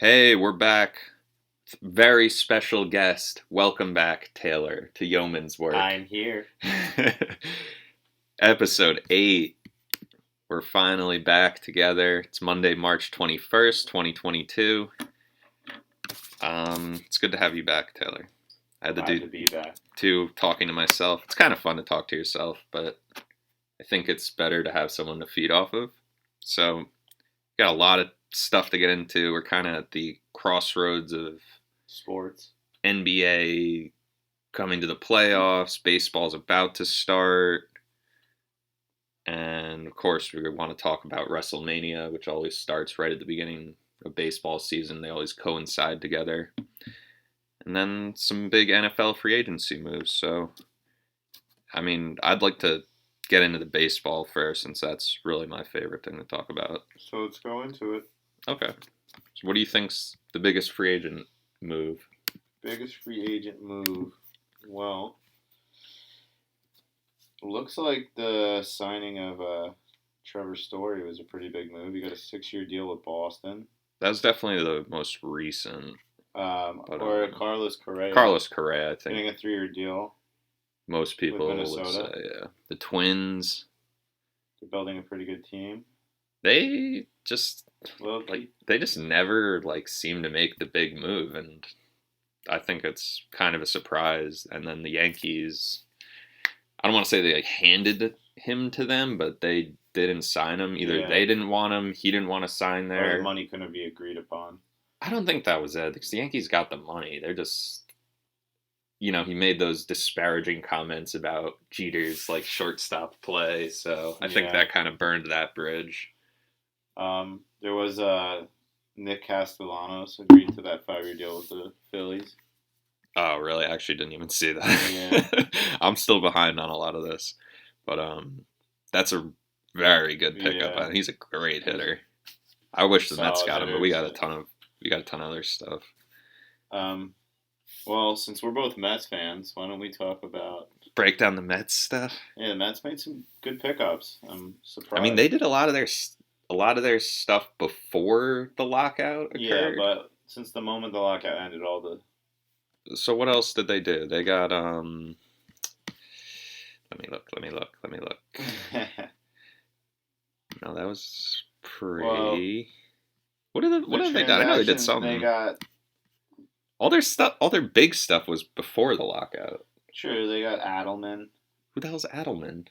Hey, we're back. Very special guest. Welcome back, Taylor, to Yeoman's Work. I'm here. Episode 8. We're finally back together. It's Monday, March 21st, 2022. It's good to have you back, Taylor. I had to Glad do to be back. talking to myself. It's kind of fun to talk to yourself, but I think it's better to have someone to feed off of. So, got a lot of stuff to get into. We're kind of at the crossroads of Sports. NBA coming to the playoffs. Baseball's about to start. And of course, we want to talk about Wrestlemania, which always starts right at the beginning of baseball season. They always coincide together. And then some big NFL free agency moves. So, I mean, I'd like to get into the baseball first, since that's really my favorite thing to talk about. So let's go into it. Okay. So, what do you think's the biggest free agent move? Biggest free agent move. Well, looks like the signing of Trevor Story was a pretty big move. He got a 6-year deal with Boston. That's definitely the most recent. Carlos Correa. Carlos Correa, I think. Getting a 3-year deal. Most people with would Minnesota. say, yeah. The Twins, They're building a pretty good team. they just Well, they just never seem to make the big move, and I think it's kind of a surprise. And then the Yankees, I don't want to say they handed him to them, but they didn't sign him. Either they didn't want him, he didn't want to sign there. Or the money couldn't be agreed upon. I don't think that was it, because the Yankees got the money. They're just, he made those disparaging comments about Jeter's shortstop play, so I think that kind of burned that bridge. There was Nick Castellanos agreed to that 5-year deal with the Phillies. Oh, really? I actually didn't even see that. Yeah. I'm still behind on a lot of this, but that's a very good pickup, and he's a great hitter. I wish the Mets got him, but we got a ton of other stuff. Well, since we're both Mets fans, why don't we talk about break down the Mets stuff? Yeah, the Mets made some good pickups. I'm surprised. I mean, they did a lot of their stuff before the lockout occurred. Yeah, but since the moment the lockout ended, So what else did they do? They got Let me look. No, that was pretty. Well, what have they done? I know they did something. They got all their stuff. All their big stuff was before the lockout. True, they got Adelman. Who the hell's Adelman?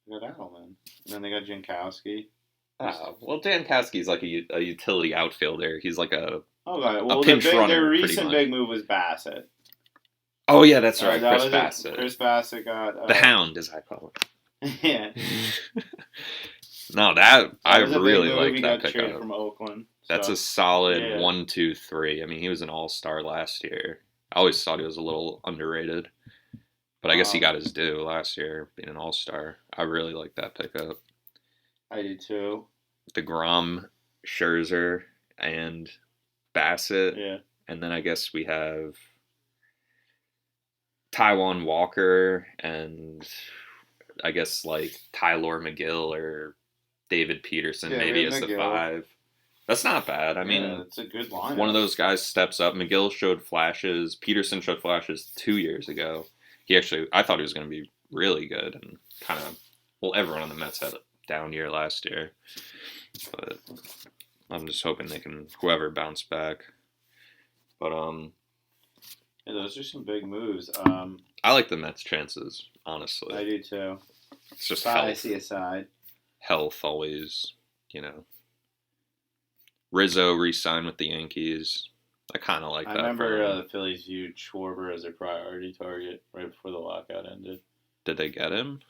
They got Adelman, and then they got Jankowski. Oh, well, Jankowski's like a utility outfielder. He's like a well, pinch runner. Their recent big move was Bassett. Oh yeah, that's right, Chris Bassett. Chris Bassett got the Hound, as I call it. Yeah. No, I really like that pickup. From Oakland. That's a solid 1, 2, 3. I mean, he was an all-star last year. I always thought he was a little underrated, but I guess he got his due last year being an all-star. I really like that pickup. I do too. DeGrom, Scherzer, and Bassett. Yeah. And then I guess we have Taijuan Walker and I guess Tyler McGill or David Peterson maybe as the 5. That's not bad. I mean, it's a good line. One of those guys steps up. McGill showed flashes. Peterson showed flashes 2 years ago. I thought he was going to be really good, and kind of, everyone on the Mets had a down year last year, but I'm just hoping they can whoever bounce back. But yeah, those are some big moves. I like the Mets' chances, honestly. I do too. It's just health. I see a side. Health always, Rizzo re-signed with the Yankees. I kind of like that. I remember the Phillies viewed Schwarber as a priority target right before the lockout ended. Did they get him?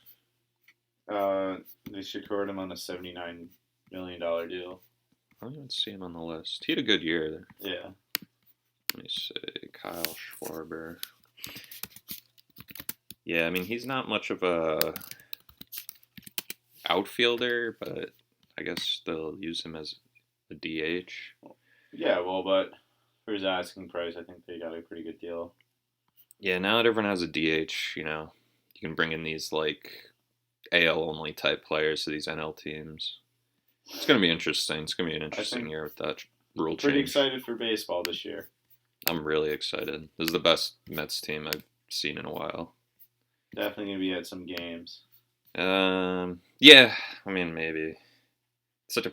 They secured him on a $79 million deal. I didn't see him on the list. He had a good year. Yeah. Let me see. Kyle Schwarber. Yeah, I mean, he's not much of a outfielder, but I guess they'll use him as a DH. Yeah, well, but for his asking price, I think they got a pretty good deal. Yeah, now that everyone has a DH, you can bring in these AL only type players to these NL teams. It's going to be interesting. It's going to be an interesting year with that rule Pretty change. excited for baseball this year. I'm really excited. This is the best Mets team I've seen in a while. Definitely gonna be at some games. Yeah. I mean, maybe. It's such a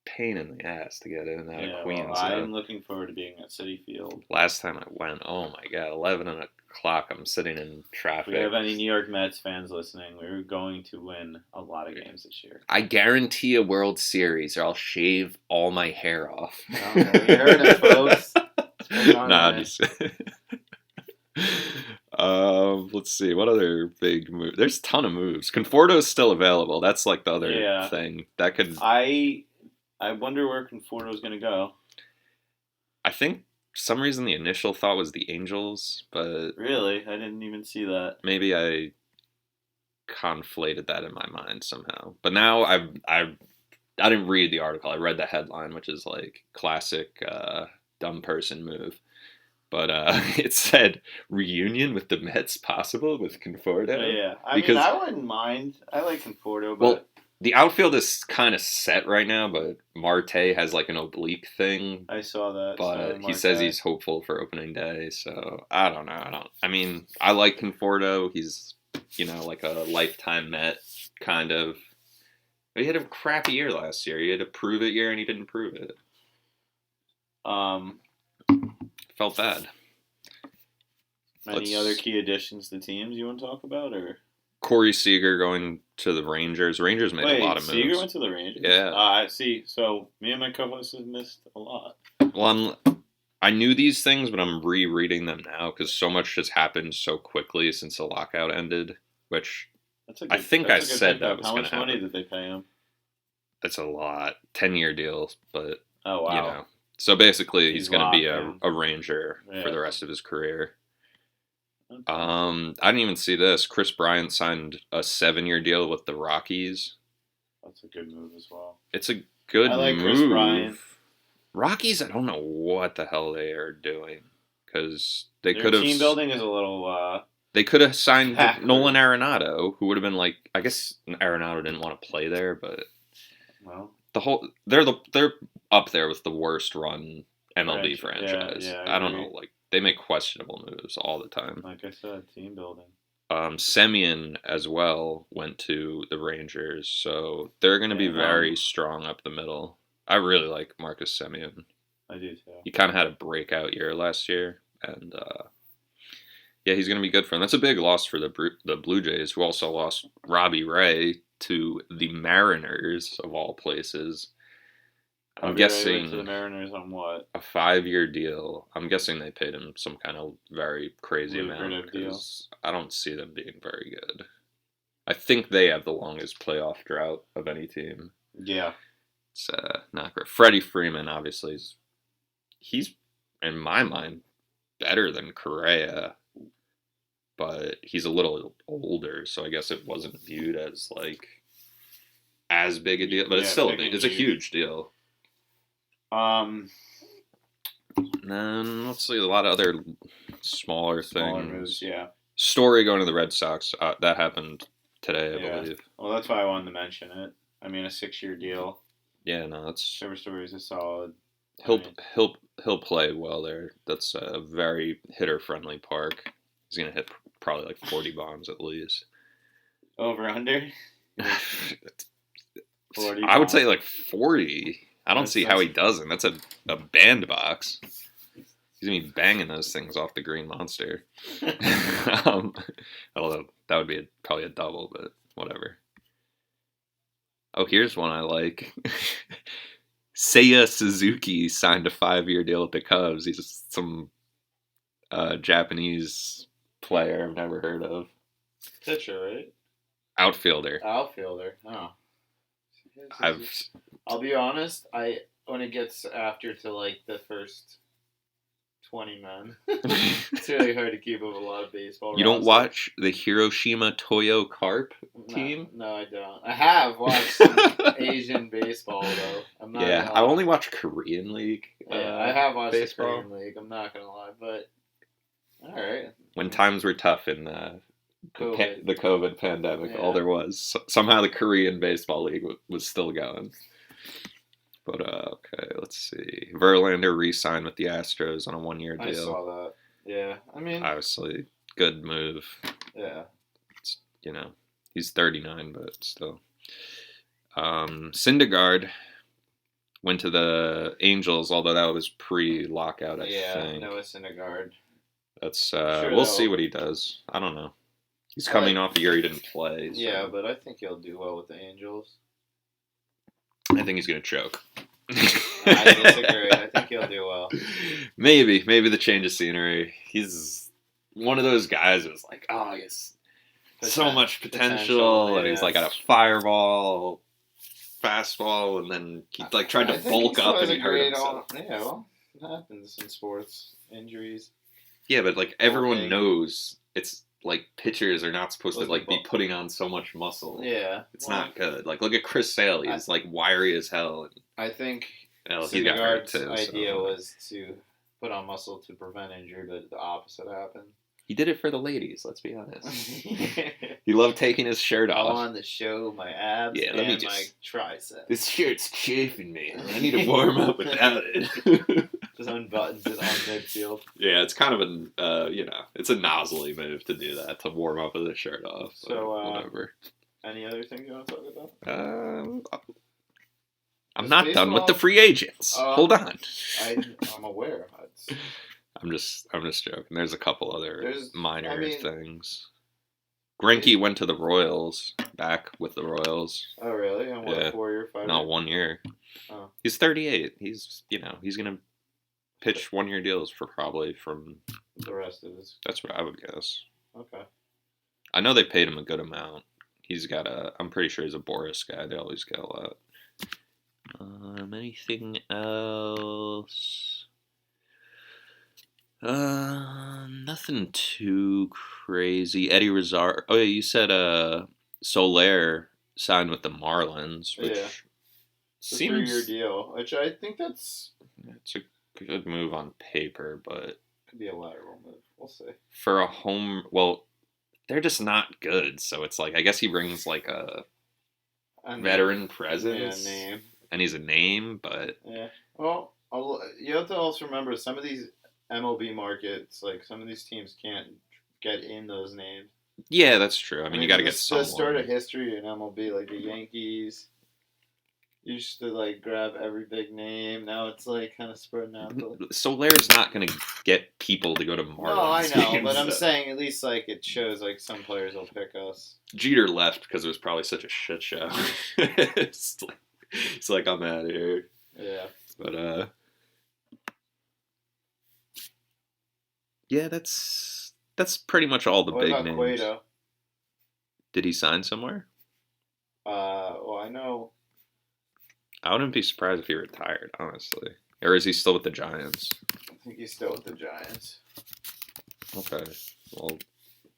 pain in the ass to get in and out of Queens. Well, I'm looking forward to being at Citi Field. Last time I went, oh my god, 11 o'clock. I'm sitting in traffic. If we have any New York Mets fans listening, we're going to win a lot of games this year. I guarantee a World Series, or I'll shave all my hair off. Oh, you heard it, folks. Nah, just. Let's see. What other big move? There's a ton of moves. Conforto's still available. That's like the other thing that could. I wonder where Conforto's gonna go. I think for some reason the initial thought was the Angels, but really, I didn't even see that. Maybe I conflated that in my mind somehow. But now I didn't read the article. I read the headline, which is like classic dumb person move. But it said reunion with the Mets possible with Conforto. Yeah, I mean, I wouldn't mind. I like Conforto, but well, the outfield is kind of set right now. But Marte has like an oblique thing. I saw that. But he says he's hopeful for opening day. So I don't know. I mean, I like Conforto. He's like a lifetime Met kind of. But he had a crappy year last year. He had a prove it year, and he didn't prove it. Felt bad. Any other key additions to teams you want to talk about, or Corey Seager going to the Rangers? Rangers made a lot of moves. Seager went to the Rangers. Yeah. I see. So me and my co-host have missed a lot. Well, I knew these things, but I'm rereading them now because so much has happened so quickly since the lockout ended. Which I think I said that was going to happen. How much money did they pay him? That's a lot. 10-year deals, but oh wow. So basically, he's going to be a Ranger for the rest of his career. Okay. I didn't even see this. Chris Bryant signed a 7-year deal with the Rockies. That's a good move as well. It's a good move. I like Chris Bryant. Rockies, I don't know what the hell they are doing because they could have. Team building is a little. They could have signed Nolan Arenado, who would have been like. I guess Arenado didn't want to play there, but. Well. They're up there with the worst run MLB franchise. Yeah, I don't know, like they make questionable moves all the time. Like I said, team building. Semyon as well went to the Rangers, so they're going to be very strong up the middle. I really like Marcus Semyon. I do too. He kind of had a breakout year last year, and he's going to be good for them. That's a big loss for the Blue Jays, who also lost Robbie Ray to the Mariners of all places. I'm guessing went to the Mariners on what? A 5-year deal. I'm guessing they paid him some kind of very crazy amount because I don't see them being very good. I think they have the longest playoff drought of any team. Yeah, it's not great. Freddie Freeman, obviously, he's in my mind better than Correa. But he's a little older, so I guess it wasn't viewed as like as big a deal. But it's still it's a huge deal. And then let's see a lot of other smaller things. Moves, yeah. Story going to the Red Sox. That happened today, I believe. Well, that's why I wanted to mention it. I mean, a 6-year deal. Yeah, no, that's. Trevor Story is a solid. He'll play well there. That's a very hitter friendly park. He's gonna hit probably like 40 bombs at least. Over under? 40 I would say like 40. I don't see how he doesn't. That's a bandbox. He's gonna be banging those things off the Green Monster. Although that would be probably a double, but whatever. Oh, here's one I like. Seiya Suzuki signed a 5-year deal with the Cubs. He's some Japanese player I've never heard of. Pitcher, right? Outfielder. Oh. I'll be honest. When it gets after to like the first 20 men, it's really hard to keep up a lot of baseball. You don't watch the Hiroshima Toyo Carp team? No, I don't. I have watched some Asian baseball though. I'm not. Yeah, I only watch Korean League. I have watched baseball. The Korean League. I'm not gonna lie, but all right. When times were tough in the COVID pandemic, all there was. Somehow the Korean Baseball League was still going. But okay, let's see. Verlander re-signed with the Astros on a 1-year deal. I saw that. Yeah, I mean, Obviously, good move. yeah. It's, he's 39, but still. Syndergaard went to the Angels, although that was pre-lockout, I think. Noah Syndergaard. That's Sure, we'll see what he does. I don't know. He's coming off a year he didn't play. So. Yeah, but I think he'll do well with the Angels. I think he's gonna choke. I disagree. I think he'll do well. Maybe the change of scenery. He's one of those guys who's like, oh, he has so much potential, and he's like got a fireball, fastball, and then he like tried to bulk up and he hurt himself. Yeah, well, it happens in sports, injuries. Yeah, but like everyone knows it's like pitchers are not supposed to like be putting on so much muscle. Yeah, it's not good. Like look at Chris Sale; he's like wiry as hell. And, I think Syndergaard's idea was to put on muscle to prevent injury, but the opposite happened. He did it for the ladies. Let's be honest. He loved taking his shirt off. I wanted to show my abs and my triceps. This shirt's chafing me. I need to warm up without it. Just unbuttons it on midfield. Yeah, it's kind of it's a nozzly move to do that, to warm up with the shirt off. So, whatever. Any other things you want to talk about? I'm not done with the free agents. Hold on. I'm aware. I'm just joking. There's a couple other minor things. Greinke went to the Royals, back with the Royals. Oh, really? And what, 4 year, 5 year? No, 1 year. Oh. He's 38. He's he's gonna pitch 1-year deals for probably from the rest of his. That's what I would guess. Okay. I know they paid him a good amount. He's got I'm pretty sure he's a Boris guy. They always get a lot. Anything else? Nothing too crazy. Eddie Rosario. Oh yeah, you said Soler signed with the Marlins, which seems a 3-year deal. Which I think it's a good move on paper, but could be a lateral move. We'll see. For a home, well, they're just not good. So it's like I guess he brings like a veteran presence. Yeah, name. And he's a name, but yeah. Well, you have to also remember some of these MLB markets, like some of these teams can't get in those names. Yeah, that's true. I mean you got to get someone. The start of history in MLB, like the Yankees, used to like grab every big name. Now it's like kind of spreading out. Soler's not going to get people to go to Marlins. No, I know, but I'm saying at least like it shows like some players will pick us. Jeter left because it was probably such a shit show. It's like I'm out of here. Yeah. But yeah, that's pretty much all the big names. Cueto? Did he sign somewhere? Well, I know. I wouldn't be surprised if he retired, honestly. Or is he still with the Giants? I think he's still with the Giants. Okay. Well,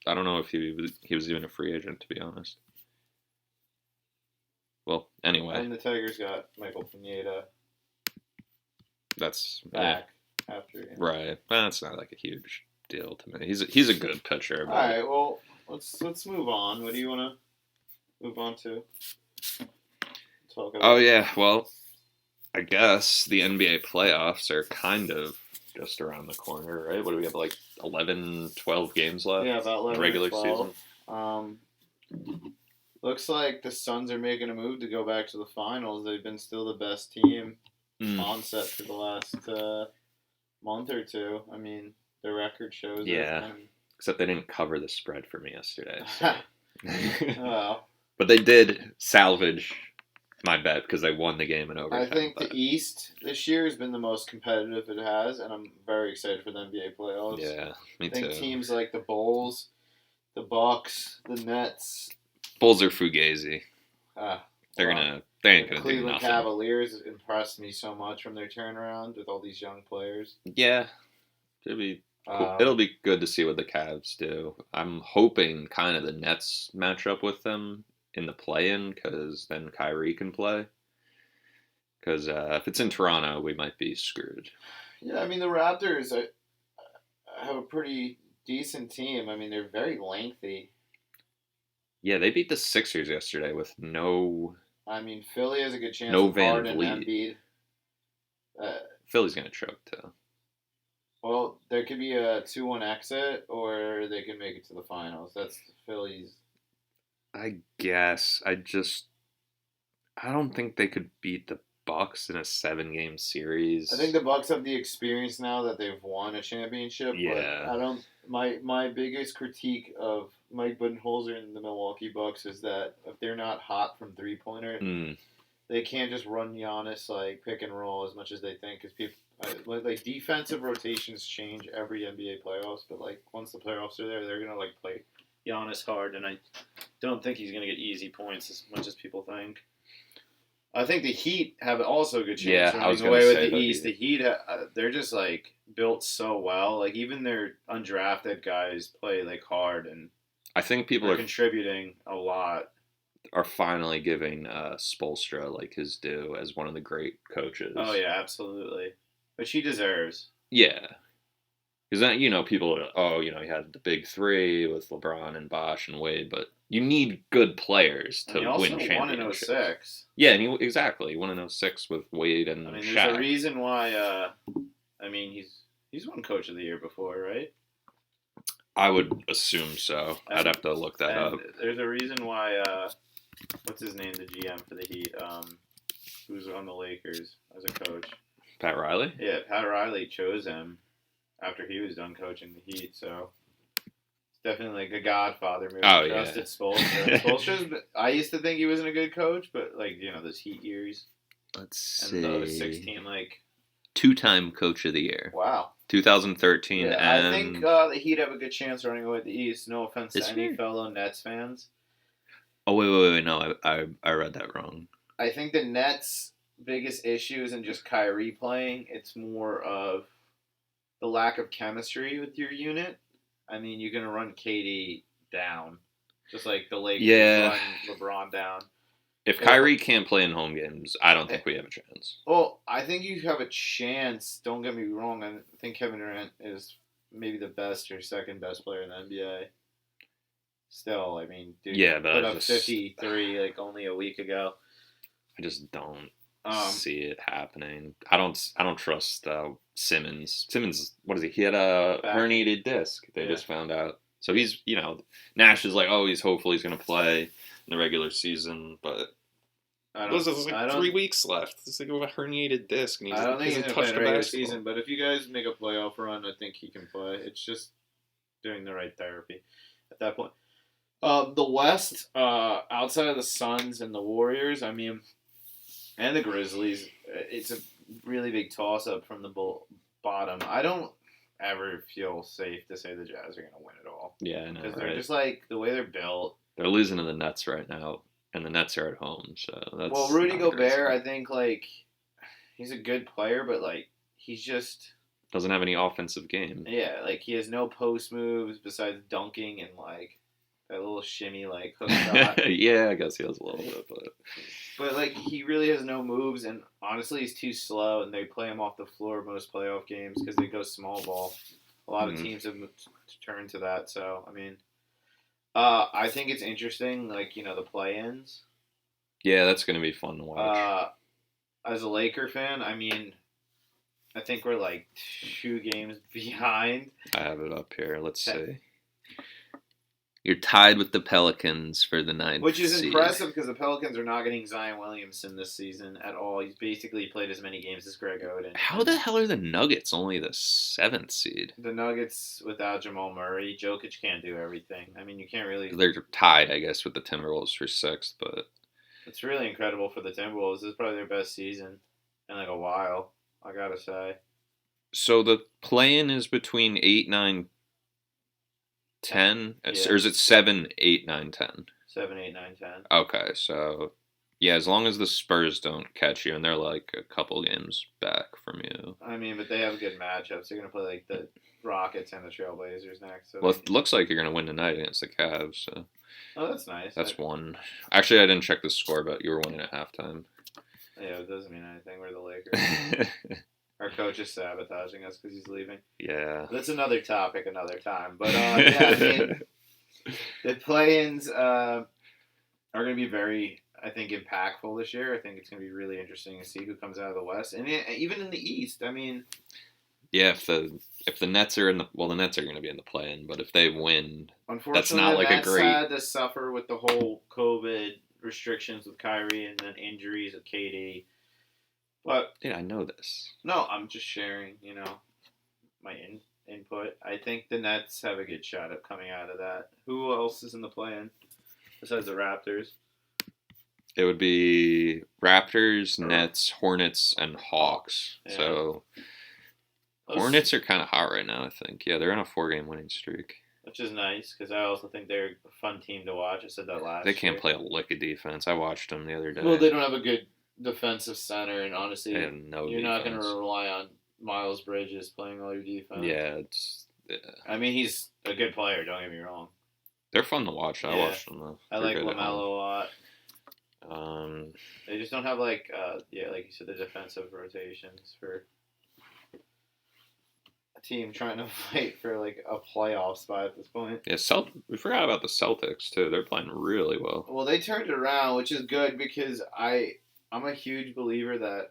I don't know if he was even a free agent, to be honest. Well, anyway. And the Tigers got Michael Pineda. That's back after. Right. Well, that's not like a huge deal to me. He's a good pitcher. But... All right. Well, let's move on. What do you want to move on to? Talk about? Oh yeah. Well, I guess the NBA playoffs are kind of just around the corner, right? What do we have, like 11, 12 games left? Yeah, about 11 regular 12. Season. Looks like the Suns are making a move to go back to the finals. They've been still the best team on set for the last month or two. I mean, the record shows it. Yeah, except they didn't cover the spread for me yesterday. So. Well. But they did salvage my bet because they won the game in overtime. I think the East this year has been the most competitive it has, and I'm very excited for the NBA playoffs. Yeah, me too. I think teams like the Bulls, the Bucks, the Nets. Bulls are fugazi. They ain't gonna do nothing. Cleveland Cavaliers impressed me so much from their turnaround with all these young players. Yeah, it'll be cool. It'll be good to see what the Cavs do. I'm hoping kind of the Nets match up with them in the play-in, because then Kyrie can play. Because if it's in Toronto, we might be screwed. Yeah, I mean the Raptors have a pretty decent team. I mean they're very lengthy. Yeah, they beat the Sixers yesterday with no I mean, Philly has a good chance No of Van Harden and Vliet. Embiid. Philly's going to choke, too. Well, there could be a 2-1 exit, or they can make it to the finals. That's Philly's. I guess. I don't think they could beat the Bucks in a 7-game series. I think the Bucks have the experience now that they've won a championship. Yeah. But I don't. My biggest critique of Mike Budenholzer and the Milwaukee Bucks is that if they're not hot from 3-pointer, they can't just run Giannis like pick and roll as much as they think. Because people like defensive rotations change every NBA playoffs, but like once the playoffs are there, they're gonna like play Giannis hard, and I don't think he's gonna get easy points as much as people think. I think the Heat have also a good chance running away with the East. The Heat, they're just like built so well. Like even their undrafted guys play like hard, and I think people are contributing a lot. Are finally giving Spoelstra like his due as one of the great coaches. Oh yeah, absolutely. Which he deserves. Yeah. Because then, people are, he had the big three with LeBron and Bosh and Wade, but you need good players to win championships. He won in 2006. Yeah, and he won in 2006 with Wade and Shaq. There's a reason why, he's won Coach of the Year before, right? I would assume so. I'd have to look that up. There's a reason why, what's his name, the GM for the Heat, who's on the Lakers as a coach? Pat Riley? Yeah, Pat Riley chose him after he was done coaching the Heat, so it's definitely like a godfather move. Oh, Trusted Spoelstra. Spoelstra's, I used to think he wasn't a good coach, but those Heat years. Let's see. And the 16, 2-time Coach of the Year. Wow. 2013 yeah, and... I think the Heat have a good chance running away with the East. No offense to any fellow Nets fans. Oh, wait. No, I read that wrong. I think the Nets' biggest issue isn't just Kyrie playing. It's more of the lack of chemistry with your unit. I mean, you're going to run KD down, just like the Lakers run LeBron down. If Kyrie can't play in home games, I don't think we have a chance. Well, I think you have a chance. Don't get me wrong. I think Kevin Durant is maybe the best or second best player in the NBA. Still, dude, put up 53 only a week ago. I just don't see it happening. I don't trust Simmons. Simmons, what is he? He had a herniated disc. They just found out. So he's, Nash is like, he's going to play in the regular season, but there's 3 weeks left. It's like a herniated disc, and I don't think he's going to play in the regular season. But if you guys make a playoff run, I think he can play. It's just doing the right therapy at that point. The West, outside of the Suns and the Warriors, and the Grizzlies, it's a really big toss-up from the bottom. I don't ever feel safe to say the Jazz are going to win it all. Yeah, I know, because they're just the way they're built. They're losing to the Nets right now, and the Nets are at home, so that's... Well, Rudy Gobert, I think, he's a good player, but, he's just... doesn't have any offensive game. Yeah, he has no post moves besides dunking and, that little shimmy, hook shot. Yeah, I guess he has a little bit, But, he really has no moves, and honestly, he's too slow, and they play him off the floor most playoff games because they go small ball. A lot of teams have turned to that, so, I think it's interesting, the play-ins. Yeah, that's going to be fun to watch. As a Laker fan, I think we're, 2 games behind. I have it up here. Let's see. You're tied with the Pelicans for the 9th Which is seed. impressive because the Pelicans are not getting Zion Williamson this season at all. He's basically played as many games as Greg Oden. How the hell are the Nuggets only the 7th seed? The Nuggets without Jamal Murray. Jokic can't do everything. You can't really... They're tied, I guess, with the Timberwolves for 6th, but... It's really incredible for the Timberwolves. This is probably their best season in a while, I gotta say. So the play-in is between 8, 9, 10? Yeah. Or is it 7, 8, 9, 10? 7, 8, 9, 10. Okay, so... Yeah, as long as the Spurs don't catch you, and they're a couple games back from you. But they have good matchups. They're going to play the Rockets and the Trailblazers next. So it looks like you're going to win tonight against the Cavs. So. Oh, that's nice. That's one. Actually, I didn't check the score, but you were winning at halftime. Yeah, it doesn't mean anything. We're the Lakers. Our coach is sabotaging us because he's leaving. Yeah. That's another topic, another time. But, the play-ins are going to be very I think, impactful this year. I think it's going to be really interesting to see who comes out of the West, and even in the East. I mean, yeah, if the Nets are the Nets are going to be in the play-in, but if they win, unfortunately, that's not the like Nets a great. had to suffer with the whole COVID restrictions with Kyrie and then injuries with KD. But yeah, I know this. No, I'm just sharing. My input. I think the Nets have a good shot at coming out of that. Who else is in the play-in besides the Raptors? It would be Raptors, Nets, Hornets, and Hawks. Yeah. So Hornets are kind of hot right now, I think. Yeah, they're on a 4-game winning streak. Which is nice, because I also think they're a fun team to watch. I said that last They can't year. play a lick of defense. I watched them the other day. Well, they don't have a good defensive center, and honestly, They have no you're defense. not going to rely on Miles Bridges playing all your defense. Yeah, I mean, he's a good player, don't get me wrong. They're fun to watch. I Yeah. watched them, though. I like LaMelo a lot. They just don't have, like you said, the defensive rotations for a team trying to fight for, like, a playoff spot at this point. Yeah, we forgot about the Celtics, too. They're playing really well. Well, they turned it around, which is good, because I'm a huge believer that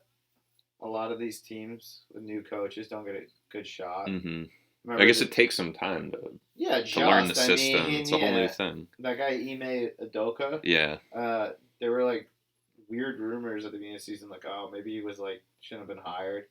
a lot of these teams with new coaches don't get a good shot. Mm-hmm. I guess it takes some time to learn the system. It's a whole new thing. That guy Ime Udoka. Yeah. There were like weird rumors at the beginning of the season, like, oh, maybe he was like shouldn't have been hired,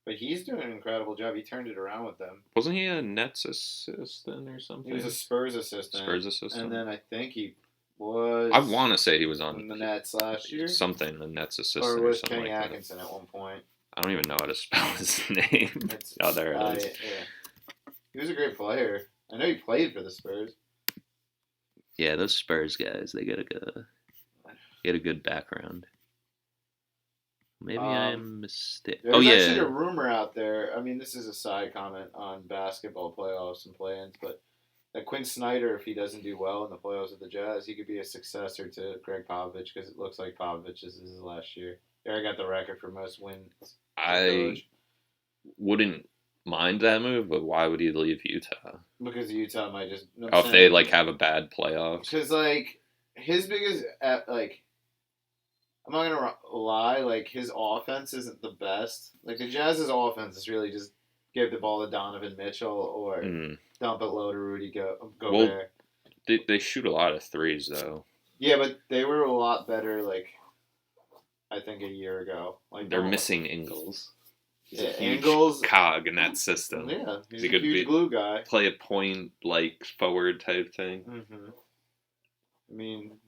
but he's doing an incredible job. He turned it around with them. Wasn't he a Nets assistant or something? He was a Spurs assistant. And then I think he was. I want to say he was on the Nets last year. Something, the Nets assistant or was something Kenny like Atkinson that. at one point. I don't even know how to spell his name. There it is. Yeah. He was a great player. I know he played for the Spurs. Yeah, those Spurs guys, they get a good background. Maybe I'm mistaken. There's actually a rumor out there. I mean, this is a side comment on basketball playoffs and play-ins, but that Quinn Snyder, if he doesn't do well in the playoffs with the Jazz, he could be a successor to Greg Popovich, because it looks like Popovich is his last year. There, I got the record for most wins. I wouldn't mind that move, but why would he leave Utah? Because Utah might just... if they, have a bad playoffs. Because, his biggest... I'm not going to lie, his offense isn't the best. The Jazz's offense is really just give the ball to Donovan Mitchell or dump it low to Rudy Gobert. Well, they shoot a lot of threes, though. Yeah, but they were a lot better, I think a year ago. They're missing Ingles. He's a huge Ingles cog in that system. Yeah, he's a huge glue guy. Play a point, forward type thing. Mm-hmm. I mean...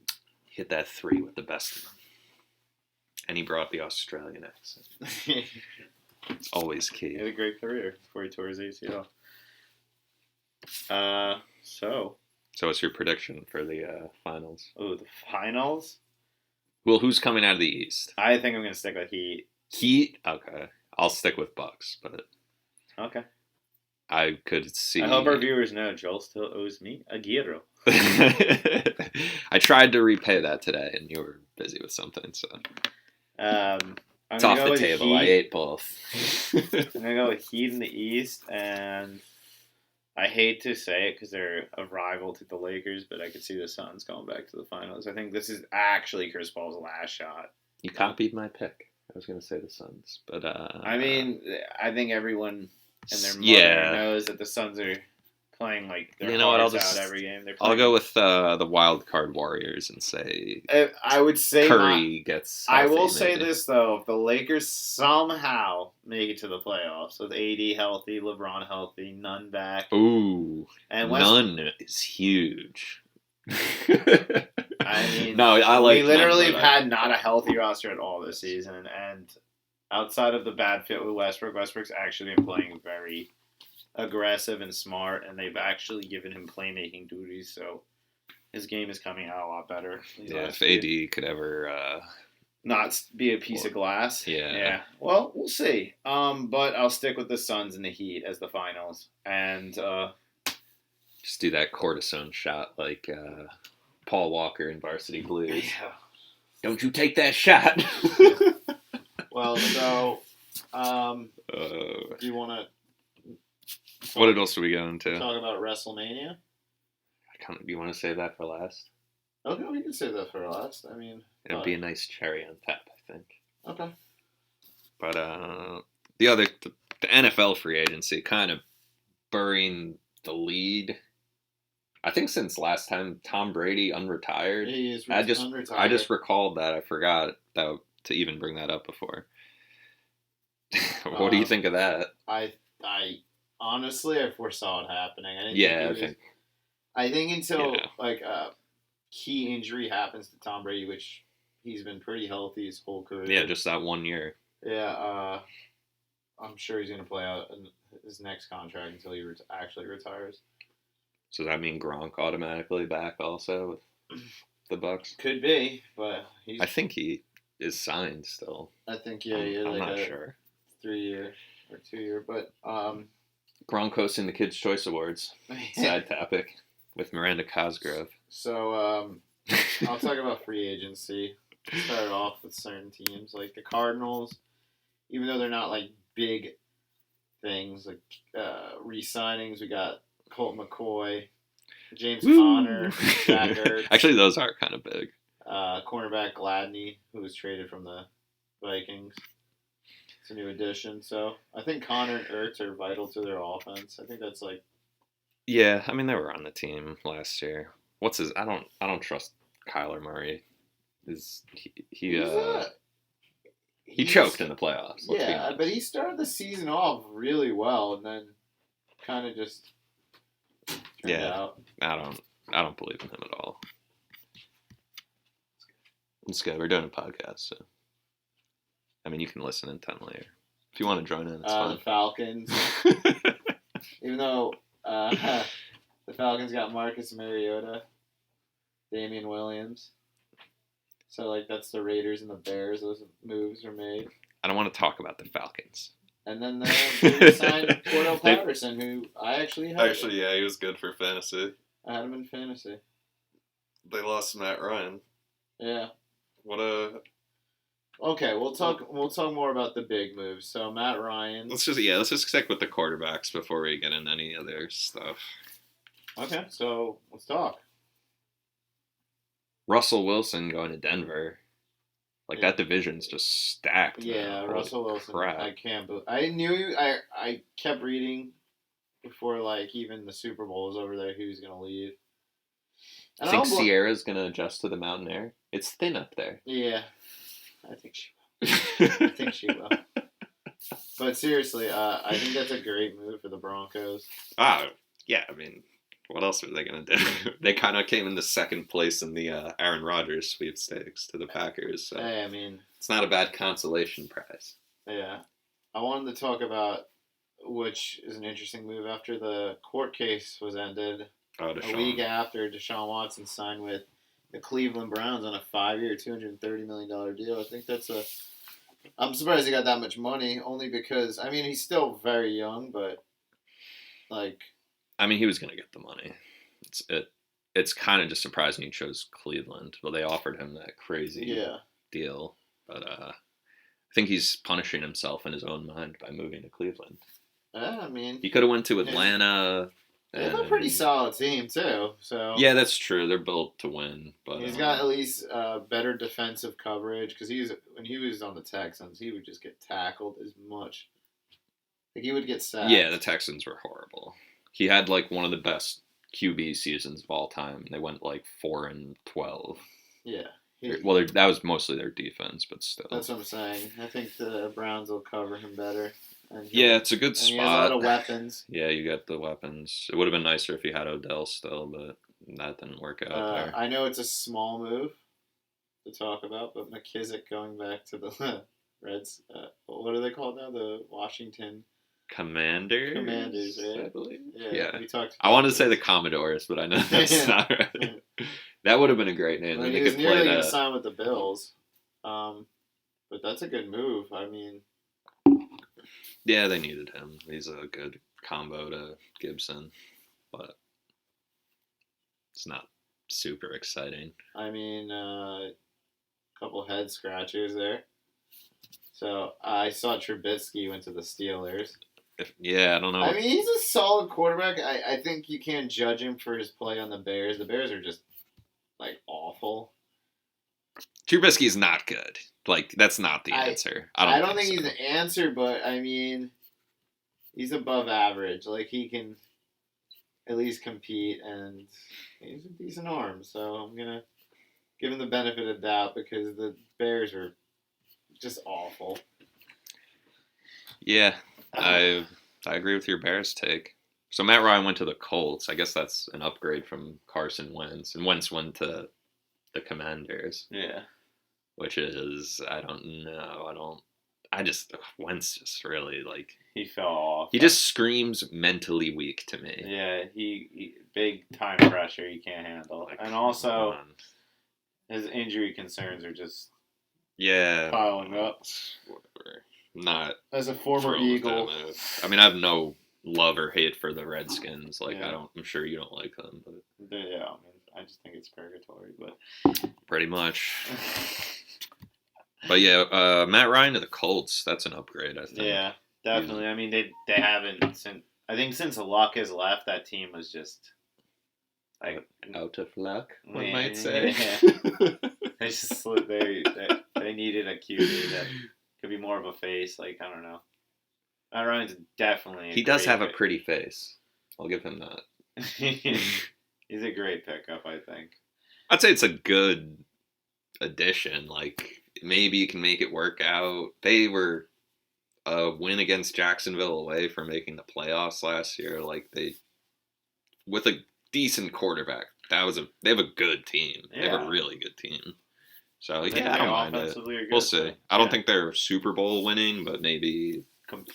Hit that three with the best of them. And he brought the Australian accent. It's always key. He had a great career before he tore his ACL. So what's your prediction for the finals? Oh, the finals? Well, who's coming out of the East? I think I'm going to stick with Heat. Heat? Okay. I'll stick with Bucks, but... Okay. I could see... I hope our viewers know Joel still owes me a gyro. I tried to repay that today, and you were busy with something, so... It's off the table. Heat. I ate both. I'm going to go with Heat in the East, and I hate to say it because they're a rival to the Lakers, but I could see the Suns going back to the finals. I think this is actually Chris Paul's last shot. You copied my pick. I was going to say the Suns, but... I mean, I think everyone and their mother knows that the Suns are playing their hearts out every game. I'll go with the wild card Warriors and say I would say Curry gets healthy, I will say this though, if the Lakers somehow make it to the playoffs with AD healthy, LeBron healthy, Nunn back. Ooh. And Nunn is huge. I mean, no, I like. We literally have had not a healthy roster at all this season, and outside of the bad fit with Westbrook's actually been playing very aggressive and smart, and they've actually given him playmaking duties, so his game is coming out a lot better. Yeah, if AD could ever not be a piece of glass. Yeah. Well, we'll see. But I'll stick with the Suns and the Heat as the finals, and just do that cortisone shot like Paul Walker in Varsity Blues. Yeah. Don't you take that shot. Well, so do you want to? What else are we going to? Talk about WrestleMania. Do you want to save that for last? Okay, we can say that for last. I mean, It'd be a nice cherry on top, I think. okay. But the NFL free agency kind of burying the lead. I think since last time Tom Brady unretired, He is unretired. I just recalled that. I forgot to even bring that up before. What do you think of that? I honestly I foresaw it happening. I think until like a key injury happens to Tom Brady, which he's been pretty healthy his whole career. Yeah, just that 1 year. Yeah, I'm sure he's going to play out his next contract until he actually retires. So does that mean Gronk automatically back also with the Bucks? Could be, but I think he is signed still. I think I'm not sure. 3-year or 2-year, but Gronk hosting the Kids' Choice Awards. Side topic with Miranda Cosgrove. So I'll talk about free agency. Start off with certain teams like the Cardinals, even though they're not like big things like re-signings. We got Colt McCoy, James Conner, Zach Ertz. Actually, those are kind of big. Cornerback Gladney, who was traded from the Vikings. It's a new addition. So I think Conner and Ertz are vital to their offense. I think that's like. Yeah, I mean they were on the team last year. What's his? I don't trust Kyler Murray. He choked in the playoffs. Yeah, but he started the season off really well, and then kind of just turned out. I don't believe in him at all. It's good. We're doing a podcast, so I mean you can listen intently. If you want to join in, it's fine. The Falcons, even though the Falcons got Marcus Mariota, Damian Williams. So, like, that's the Raiders and the Bears. Those moves were made. I don't want to talk about the Falcons. And then they signed Cordell Patterson, who I actually had. Actually, yeah, he was good for fantasy. I had him in fantasy. They lost Matt Ryan. Yeah. Okay, we'll talk more about the big moves. So, Matt Ryan. Let's just stick with the quarterbacks before we get into any other stuff. Okay, so let's talk. Russell Wilson going to Denver. Like, that division's just stacked. Yeah, Russell Wilson. Crap. I can't believe. I knew. I kept reading before, like, even the Super Bowl was over there, who's going to leave. I think Sierra's going to adjust to the mountain air. It's thin up there. Yeah, I think she will. But seriously, I think that's a great move for the Broncos. Yeah, I mean, what else are they going to do? They kind of came in the second place in the Aaron Rodgers sweepstakes to the Packers. So hey, I mean, it's not a bad consolation prize. Yeah. I wanted to talk about, which is an interesting move after the court case was ended. A week after Deshaun Watson signed with the Cleveland Browns on a 5-year, $230 million deal. I think I'm surprised he got that much money, only because, I mean, he's still very young, but, like... I mean, he was going to get the money. It's kind of just surprising he chose Cleveland. Well, they offered him that crazy deal. But I think he's punishing himself in his own mind by moving to Cleveland. I mean... He could have went to Atlanta. They have a pretty solid team, too. So yeah, that's true. Th're built to win. But he's got at least better defensive coverage, because when he was on the Texans, he would just get tackled as much. Like, he would get sacked. Yeah, the Texans were horrible. He had, like, one of the best QB seasons of all time. They went, like, 4-12. Yeah. That was mostly their defense, but still. That's what I'm saying. I think the Browns will cover him better. It's a good spot. He has a lot of weapons. Yeah, you got the weapons. It would have been nicer if he had Odell still, but that didn't work out there. I know it's a small move to talk about, but McKissick going back to the Reds. What are they called now? The Washington Commanders, right? I believe. Yeah. We talked. I wanted to say the Commodores, but I know that's not right. That would have been a great name. He was nearly going to sign with the Bills, but that's a good move. I mean, yeah, they needed him. He's a good combo to Gibson, but it's not super exciting. I mean, a couple head scratchers there. So I saw Trubisky went to the Steelers. I don't know. I mean, he's a solid quarterback. I think you can't judge him for his play on the Bears. The Bears are just like awful. Trubisky's not good. Like, that's not the answer. I don't think he's the answer, but I mean, he's above average. Like, he can at least compete, and he's a decent arm. So I'm gonna give him the benefit of the doubt because the Bears are just awful. Yeah, I agree with your Bears take. So Matt Ryan went to the Colts. I guess that's an upgrade from Carson Wentz, and Wentz went to the Commanders. Yeah. Which is, I don't know. Wentz just really, like... He fell off. He just screams mentally weak to me. Yeah, he big time pressure he can't handle. Like, and also, his injury concerns are just piling up. Whatever. Not as a former Eagle. I mean, I have no love or hate for the Redskins. Like, I'm sure you don't like them, but yeah, I mean, I just think it's purgatory, but pretty much. But yeah, Matt Ryan to the Colts, that's an upgrade, I think. Yeah, definitely. I mean, they haven't since Luck has left, that team was just like out of luck, one might say. Yeah. they needed a QB that could be more of a face. Like, I don't know. Matt Ryan's definitely. He does have a pretty face. I'll give him that. He's a great pickup, I think. I'd say it's a good addition. Like, maybe you can make it work out. They were a win against Jacksonville away from making the playoffs last year. Like, with a decent quarterback, they have a good team. Yeah. They have a really good team. So I don't mind it. We'll see. I don't think they're Super Bowl winning, but maybe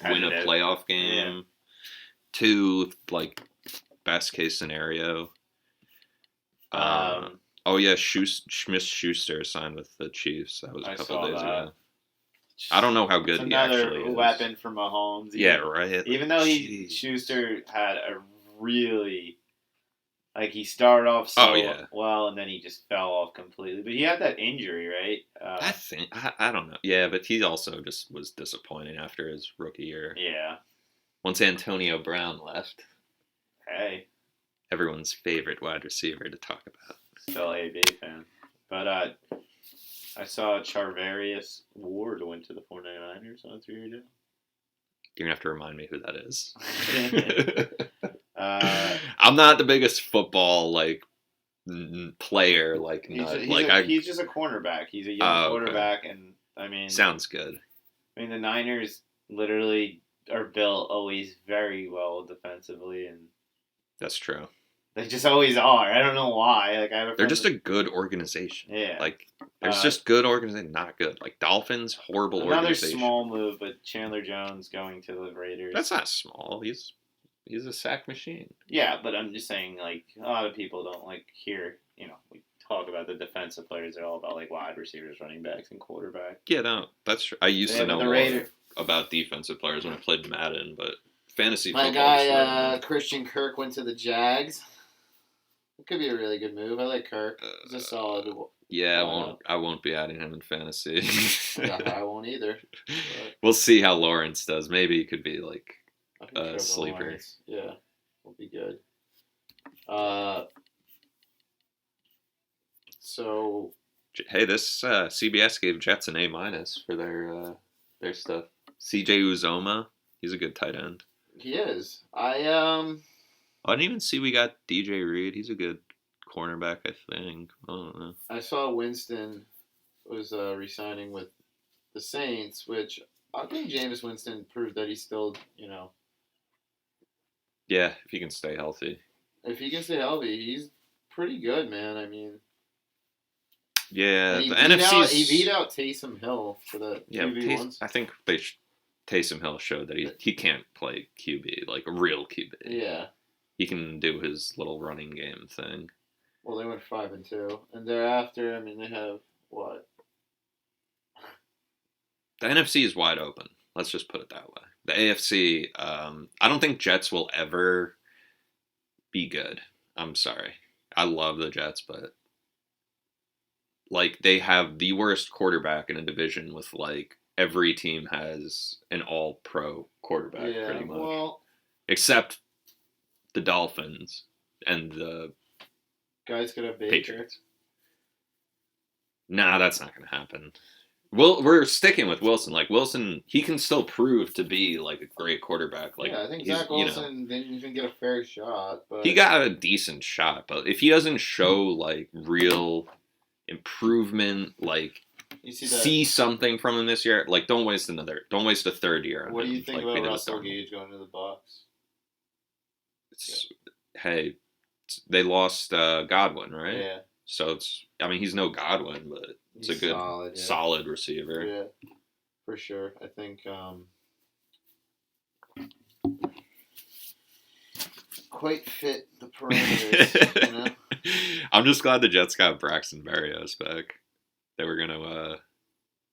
win a playoff game. Yeah. 2, like, best case scenario. Oh yeah, Smith-Schuster signed with the Chiefs. That was a couple days ago. I don't know how good he actually is. Another weapon for Mahomes. Yeah, right. Even though Schuster had a really, like, he started off well, and then he just fell off completely. But he had that injury, right? I don't know. Yeah, but he also just was disappointing after his rookie year. Yeah. Once Antonio Brown left. Hey. Everyone's favorite wide receiver to talk about. Still AB fan. But I saw Charvarius Ward went to the 49ers on a 3-year deal. You're going to have to remind me who that is. I'm not the biggest football, like, player. Like, he's just a cornerback. He's a young quarterback, and, I mean... Sounds good. I mean, the Niners literally are built always very well defensively, and... That's true. They just always are. I don't know why. Like, they're just a good organization. Yeah. Like, there's just good organization, not good. Like, Dolphins, horrible organization. Another small move, but Chandler Jones going to the Raiders. That's not small. He's a sack machine. Yeah, but I'm just saying, like, a lot of people don't, like, hear, we talk about the defensive players. They're all about, like, wide receivers, running backs, and quarterback. Yeah, no, that's true. I used to know more about defensive players when I played Madden, but fantasy football. My guy, Christian Kirk, went to the Jags. It could be a really good move. I like Kirk. He's a solid. Yeah, I won't be adding him in fantasy. I won't either. But we'll see how Lawrence does. Maybe he could be like a sleeper. Lawrence. Yeah, will be good. So. Hey, this CBS gave Jets an A- for their stuff. CJ Uzoma, he's a good tight end. He is. I didn't even see we got DJ Reed. He's a good cornerback, I think. I don't know. I saw Winston was re-signing with the Saints, which I think Jameis Winston proved that he's still, Yeah, if he can stay healthy. If he can stay healthy, he's pretty good, man. I mean... Yeah, the NFC. He beat out Taysom Hill for the QB. I think Taysom Hill showed that he can't play QB, like a real QB. Yeah. He can do his little running game thing. Well, they went 5-2, and thereafter, I mean, they have what? The NFC is wide open. Let's just put it that way. The AFC, I don't think Jets will ever be good. I'm sorry. I love the Jets, but like they have the worst quarterback in a division with like every team has an all-pro quarterback pretty much. Well, except the Dolphins and the guys could have Baker. Patriots. Nah, that's not going to happen. We're sticking with Wilson. Like, Wilson, he can still prove to be, like, a great quarterback. Like, yeah, I think he's, Zach Wilson didn't even get a fair shot. But he got a decent shot, but if he doesn't show, like, real improvement, like, you see see something from him this year, like, don't waste a third year on What him. do you think like about we did with Russell Darnold. Gage going to the Bucks? Hey, they lost Godwin, right? Yeah. So he's no Godwin, but it's a good, solid receiver. Yeah, for sure. I think quite fit the parameters, you know? I'm just glad the Jets got Braxton Berrios back. They were gonna,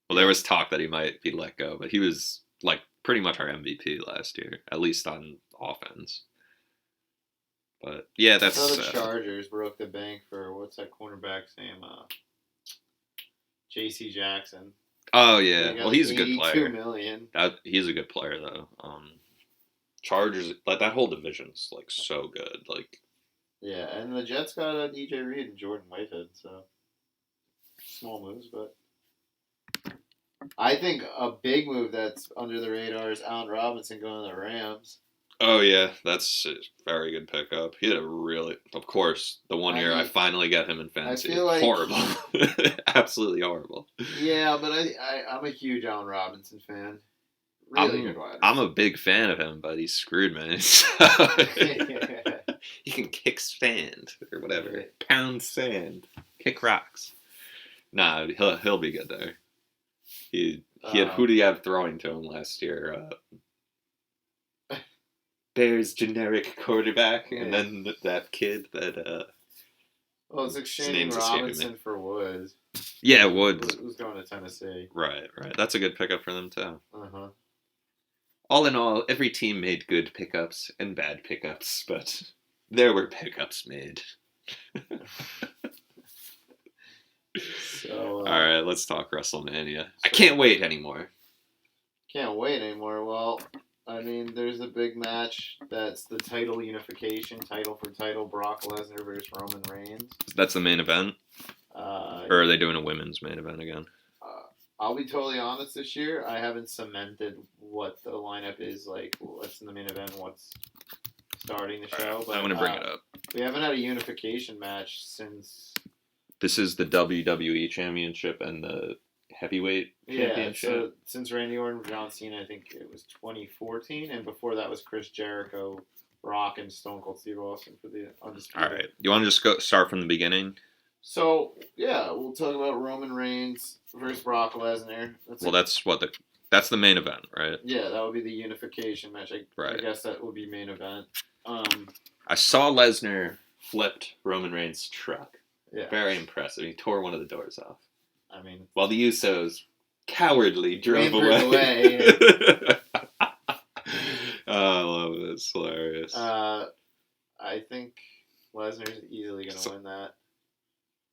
there was talk that he might be let go, but he was like pretty much our MVP last year, at least on offense. But yeah, that's. So the Chargers broke the bank for what's that cornerback's name? J.C. Jackson. Oh yeah, well he's a good player. $82 million. He's a good player though. Chargers, like that whole division's like so good. Like. Yeah, and the Jets got DJ Reed and Jordan Whitehead, so small moves, but I think a big move that's under the radar is Allen Robinson going to the Rams. Oh yeah, that's a very good pickup. He had a really, of course, the one year I finally got him in fantasy. I feel like horrible, absolutely horrible. Yeah, but I'm a huge Allen Robinson fan. Really good wide. I'm a big fan of him, but he screwed me. So he can kick sand or whatever, pound sand, kick rocks. Nah, he'll be good there. He had who did he have throwing to him last year? Bears generic quarterback, and then that kid that. Well, it's exchanging Robinson for Woods. Yeah, Woods. Who's going to Tennessee? Right. That's a good pickup for them too. Uh-huh. All in all, every team made good pickups and bad pickups, but there were pickups made. So. All right, let's talk WrestleMania. I can't wait anymore. Can't wait anymore. Well, I mean, there's a big match that's the title unification, title for title, Brock Lesnar versus Roman Reigns. That's the main event? Or are they doing a women's main event again? I'll be totally honest this year, I haven't cemented what the lineup is, like what's in the main event, what's starting the show. But I'm going to bring it up. We haven't had a unification match since... This is the WWE Championship and the Heavyweight Championship? Yeah, so since Randy Orton, John Cena, I think it was 2014, and before that was Chris Jericho, Rock, and Stone Cold Steve Austin for the Undisputed. All right. You want to just start from the beginning? So, yeah, we'll talk about Roman Reigns versus Brock Lesnar. That's the main event, right? Yeah, that would be the unification match. I guess that would be main event. I saw Lesnar flipped Roman Reigns' truck. Yeah. Very impressive. He tore one of the doors off. I mean... While the Usos cowardly drove away. Oh, I love it. It's hilarious. I think Lesnar's easily going to win that.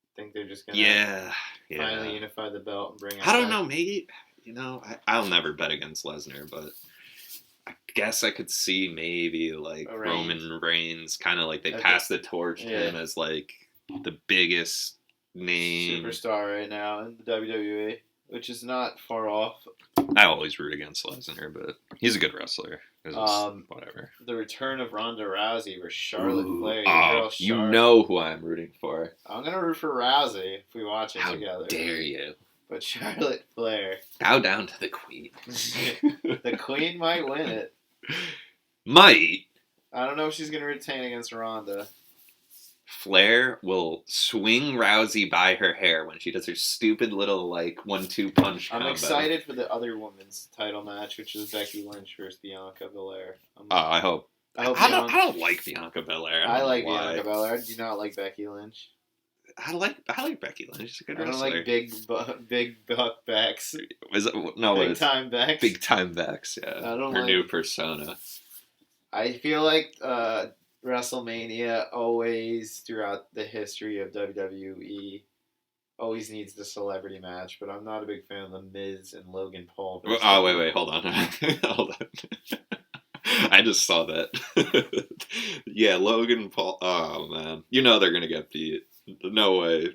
I think they're just going to finally unify the belt and bring it I don't know, maybe, I'll never bet against Lesnar, but I guess I could see maybe, like, Roman Reigns, kind of like they pass the torch to him as, like, the biggest name. Superstar right now in the WWE, which is not far off. I always root against Lesnar, but he's a good wrestler. Whatever. The return of Ronda Rousey versus Charlotte Flair. You know who I'm rooting for. I'm going to root for Rousey if we watch it together. How dare you. But Charlotte Flair. Bow down to the Queen. The Queen might win it. Might? I don't know if she's going to retain against Ronda. Flair will swing Rousey by her hair when she does her stupid little, like, 1-2 punch combo. I'm excited for the other women's title match, which is Becky Lynch versus Bianca Belair. I hope. I don't like Bianca Belair. I like Bianca Belair. Do you not like Becky Lynch? I like Becky Lynch. She's a good wrestler. I don't like big buck backs. Big time backs. Big time backs. Yeah. I don't her new persona. I feel like WrestleMania always, throughout the history of WWE, always needs the celebrity match, but I'm not a big fan of The Miz and Logan Paul. Oh, wait, hold on. Hold on. I just saw that. Yeah, Logan Paul. Oh, man. You know they're going to get beat. No way.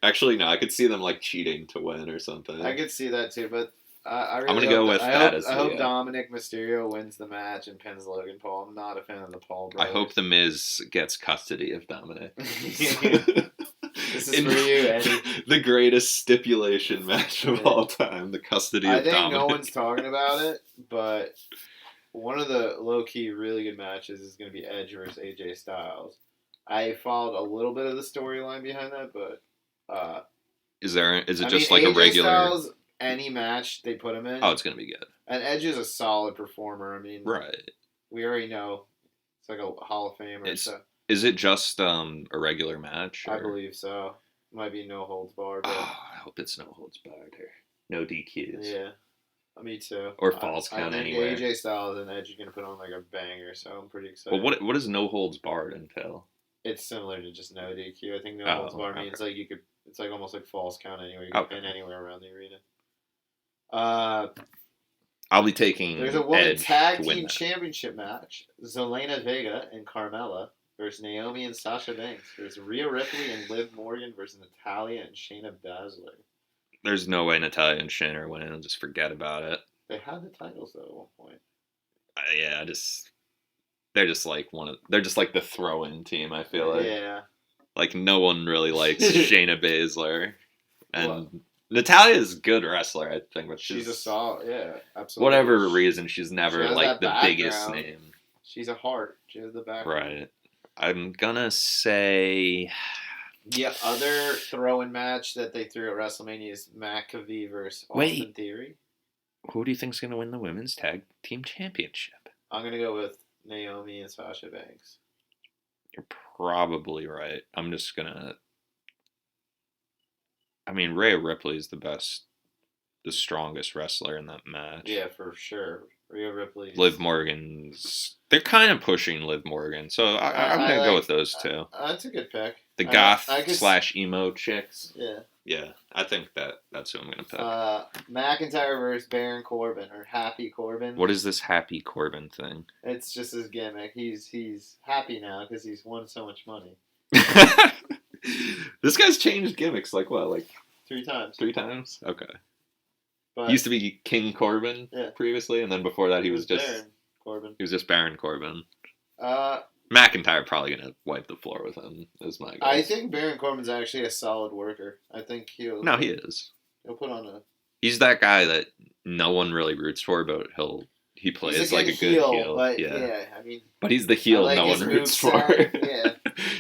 Actually, no. I could see them like cheating to win or something. I could see that too, but I really I'm gonna hope go with that as I hope the. Dominic Mysterio wins the match and pins Logan Paul. I'm not a fan of the Paul I brothers. hope the Miz gets custody of Dominic. This is for you, Eddie. The greatest stipulation match of all time: the custody of I think Dominic. no one's talking about it, but one of the low-key really good matches is going to be Edge versus AJ Styles. I followed a little bit of the storyline behind that, but is it I just mean, like AJ a regular? Styles, any match they put him in. Oh, it's gonna be good. And Edge is a solid performer. I mean, Right. we already know it's like a Hall of Famer. So Is it just a regular match? I believe so. Might be no holds barred. But I hope it's no holds barred here. No DQs. yeah, me too. Or falls count I think anywhere. AJ Styles and Edge are gonna put on like a banger, so I'm pretty excited. Well, what does no holds barred entail? It's similar to just no DQ. I think no holds barred means like you could. It's like almost like falls count anywhere. You can pin anywhere around the arena. I'll be taking. There's a women's tag team that. championship match: Zelina Vega and Carmella versus Naomi and Sasha Banks versus Rhea Ripley and Liv Morgan versus Natalya and Shayna Baszler. There's no way Natalya and Shayna are winning. Just forget about it. They had the titles though at one point. Yeah, they're just like they're just like the throw-in team. I feel like. Yeah. Like no one really likes Shayna Baszler, and Natalya is a good wrestler. I think, but she's a solid. Yeah, absolutely. Whatever reason, she's never like the biggest name. She's a heart. She has the background. Right. I'm gonna say. The other throw-in match that they threw at WrestleMania is McAfee versus Austin Theory. Who do you think's gonna win the women's tag team championship? I'm gonna go with Naomi and Sasha Banks. You're probably right. I'm just gonna. I mean, Rhea Ripley is the strongest wrestler in that match. Yeah, for sure. Rhea Ripley. Liv Morgan's. They're kind of pushing Liv Morgan, so I'm gonna go with those two. That's a good pick. The goth / emo chicks. Yeah. Yeah, I think that's who I'm gonna pick. McIntyre versus Baron Corbin or Happy Corbin. What is this Happy Corbin thing? It's just his gimmick. He's happy now because he's won so much money. This guy's changed gimmicks like 3 times. 3 times? Okay. But he used to be King Corbin previously, and then before that he was just Baron Corbin. He was just Baron Corbin. McIntyre probably gonna wipe the floor with him. Is my guess. I think Baron Corbin's actually a solid worker. I think he'll. No, he is. He'll put on a. He's that guy that no one really roots for, but he plays like a good heel. But yeah, I mean. But he's the heel no one roots for. Yeah.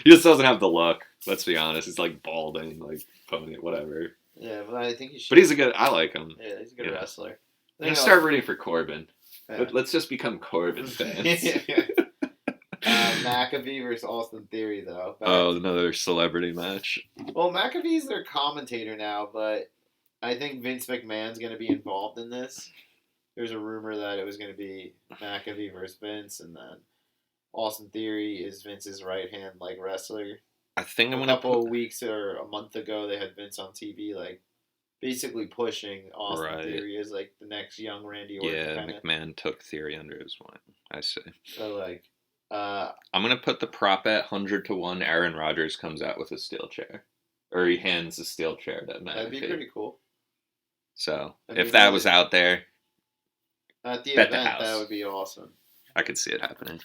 He just doesn't have the look. Let's be honest. He's like balding, like pony, whatever. Yeah, but I think he should. But he's a good. I like him. Yeah, he's a good wrestler. I'm gonna start rooting for Corbin. Yeah. Let's just become Corbin fans. McAfee versus Austin Theory, though. Another celebrity match. Well, McAfee's their commentator now, but I think Vince McMahon's going to be involved in this. There's a rumor that it was going to be McAfee versus Vince, and then Austin Theory is Vince's right-hand wrestler. I think a couple of weeks or a month ago, they had Vince on TV, basically pushing Austin Theory as the next young Randy Orton. Yeah, McMahon took Theory under his wing. I see. So I'm gonna put the prop at 100-1. Aaron Rodgers comes out with a steel chair, or he hands a steel chair to McAfee. That'd be pretty cool. So if that was out there, at the event, that would be awesome. I could see it happening.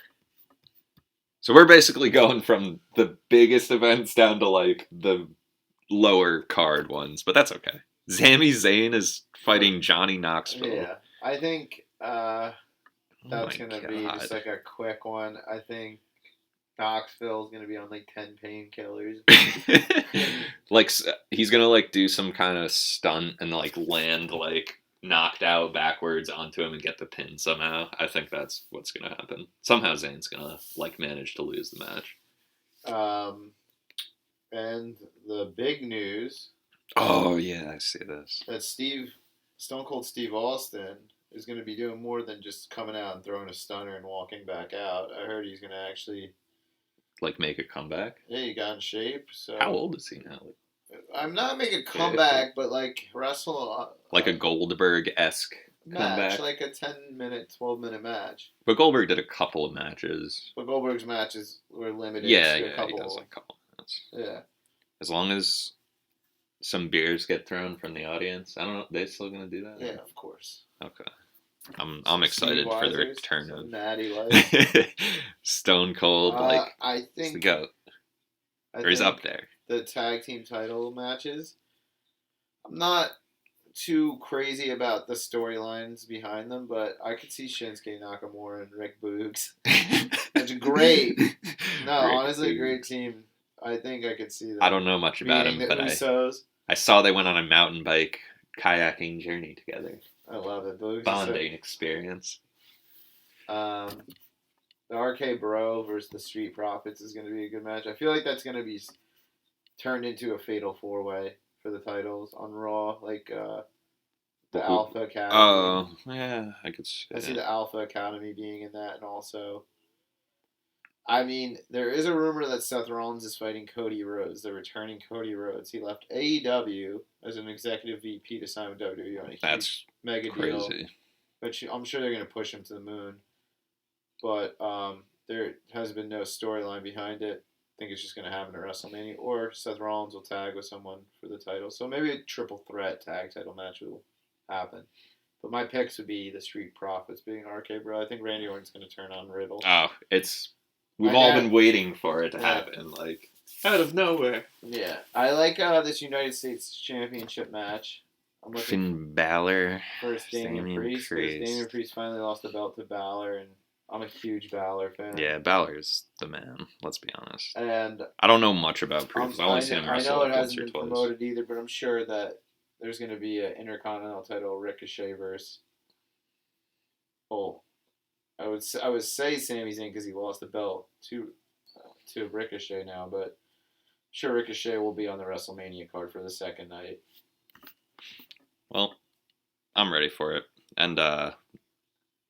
So we're basically going from the biggest events down to the lower card ones, but that's okay. Sami Zayn is fighting Johnny Knoxville. Yeah, I think that's going to be just a quick one. I think Knoxville's going to be on 10 painkillers. He's going to do some kind of stunt and land knocked out backwards onto him and get the pin somehow. I think that's what's going to happen. Somehow Zayn's going to manage to lose the match. And the big news. Oh yeah, I see this. That Stone Cold Steve Austin is going to be doing more than just coming out and throwing a stunner and walking back out. I heard he's going to actually make a comeback. Yeah, he got in shape. So how old is he now? I'm not making a comeback, but wrestle a Goldberg-esque match, comeback. A 10-minute, 12-minute match. But Goldberg did a couple of matches. But Goldberg's matches were limited. He does a couple minutes. Yeah. As long as some beers get thrown from the audience. I don't know. They still gonna do that? Yeah, of course. Okay. I'm Some excited Steve for the Weisers, return some of Natty Light. Stone Cold. I He's the think goat. I Or he's think up there. the tag team title matches. I'm not too crazy about the storylines behind them, but I could see Shinsuke Nakamura and Rick Boogs. That's great. No, Rick honestly, Boogs. great team. I think I could see that. I don't know much about beating him, the but Usos. I saw they went on a mountain bike kayaking journey together. I love it. Boogs Bonding experience. The RK Bro versus the Street Profits is going to be a good match. I feel like that's going to be turned into a fatal 4-way for the titles on Raw, like the Alpha Academy. Oh, yeah, I could see I see the Alpha Academy being in that, and also, I mean, there is a rumor that Seth Rollins is fighting Cody Rhodes. They're returning Cody Rhodes. He left AEW as an executive VP to sign with WWE on a huge That's mega crazy. deal. Which I'm sure they're going to push him to the moon. But there has been no storyline behind it. I think it's just going to happen at WrestleMania. Or Seth Rollins will tag with someone for the title. So maybe a triple threat tag title match will happen. But my picks would be the Street Profits being RK Bro. I think Randy Orton's going to turn on Riddle. Oh, we've all been waiting for it to happen, like, out of nowhere. Yeah. I like this United States Championship match. I'm looking Finn Balor versus Damian Priest. Damian Priest finally lost the belt to Balor, and I'm a huge Balor fan. Yeah, Balor's the man. Let's be honest. And I don't know much about Priest. I've only seen him I wrestle know it once hasn't or been twice. promoted either, but I'm sure that there's going to be an Intercontinental title Ricochet versus. Oh, I would say Sami Zayn because he lost the belt to Ricochet now, but I'm sure Ricochet will be on the WrestleMania card for the second night. Well, I'm ready for it. And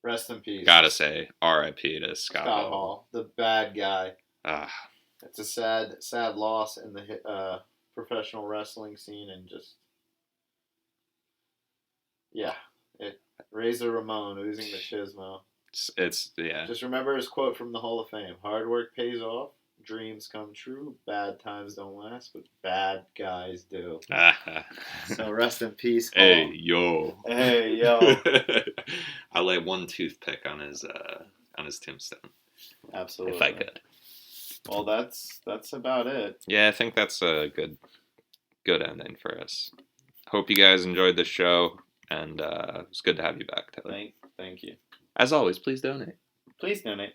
rest in peace. Gotta say, R.I.P. to Scott Hall, the bad guy. Ah, It's a sad loss in the professional wrestling scene, and just Razor Ramon losing Machismo. It's yeah. Just remember his quote from the Hall of Fame: "Hard work pays off. Dreams come true. Bad times don't last, but bad guys do." So rest in peace, Hall. Hey yo. Hey yo. I lay one toothpick on his tombstone. Absolutely. If I could. Well, that's about it. Yeah, I think that's a good ending for us. Hope you guys enjoyed the show, and it's good to have you back, Taylor. Thank you. As always, please donate. Please donate.